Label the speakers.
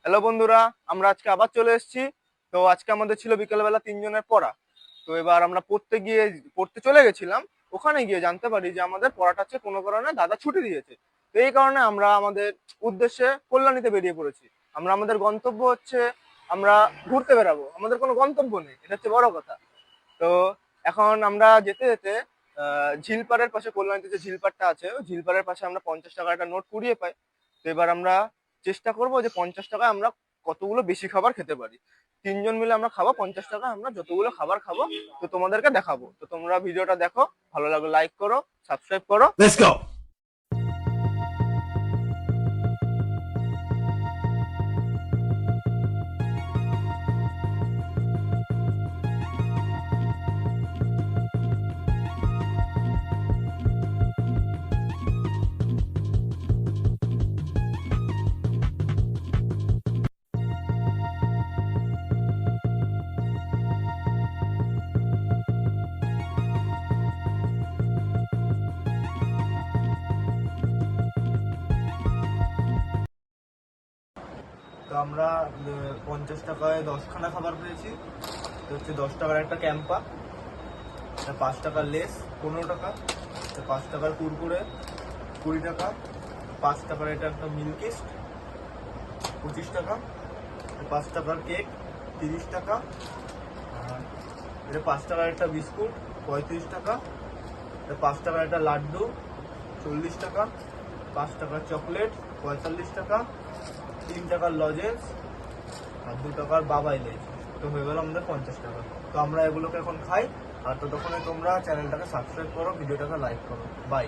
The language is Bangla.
Speaker 1: হ্যালো বন্ধুরা, আমরা আজকে আবার চলে এসেছি। তো আজকে আমাদের ছিল বিকেলবেলা তিনজনের পড়া। তো এবার আমরা পড়তে চলে গেছিলাম। ওখানে গিয়ে জানতে পারি যে আমাদের পড়াটা হচ্ছে কোনো কারণে দাদা ছুটি দিয়েছে। তো এই কারণে আমরা আমাদের উদ্দেশ্যে কল্যাণীতে বেরিয়ে পড়েছি। আমাদের গন্তব্য হচ্ছে আমরা ঘুরতে বেরাবো, আমাদের কোনো গন্তব্য নেই, এটা হচ্ছে বড় কথা। তো এখন আমরা যেতে যেতে ঝিলপাড়ের পাশে, কল্যাণীতে যে ঝিলপাড়টা আছে ওই ঝিলপাড়ের পাশে আমরা 50 টাকার একটা নোট কুড়িয়ে পাই। তো এবার আমরা চেষ্টা করবো যে 50 টাকায় আমরা কতগুলো বেশি খাবার খেতে পারি। তিনজন মিলে আমরা খাবো 50 টাকা, আমরা যতগুলো খাবার খাবো তো তোমাদেরকে দেখাবো। তো তোমরা ভিডিওটা দেখো, ভালো লাগলে লাইক করো, সাবস্ক্রাইব করো।
Speaker 2: Let's go.
Speaker 1: তো আমরা 50 টাকায় 10খানা খাবার পেয়েছি। তো হচ্ছে 10 টাকার একটা ক্যাম্পা, 5 টাকার লেস 15 টাকা, 5 টাকার কুরকুরে 20 টাকা, 5 টাকার এটা একটা মিল্কিস্ট 25 টাকা, 5 টাকার কেক 30 টাকা, আর এটা 5 টাকার একটা বিস্কুট 35 টাকা, এটা 5 টাকার একটা লাড্ডু 40 টাকা, 5 টাকার চকলেট 45 টাকা, 3 টাকার লজেন্স আর 2 টাকার বাবাই লেজ। তো হয়ে গেল আমাদের 50 টাকা। তো আমরা এগুলোকে এখন খাই। আর ততক্ষণে তোমরা চ্যানেলটাকে সাবস্ক্রাইব করো, ভিডিওটাকে লাইক করো। বাই।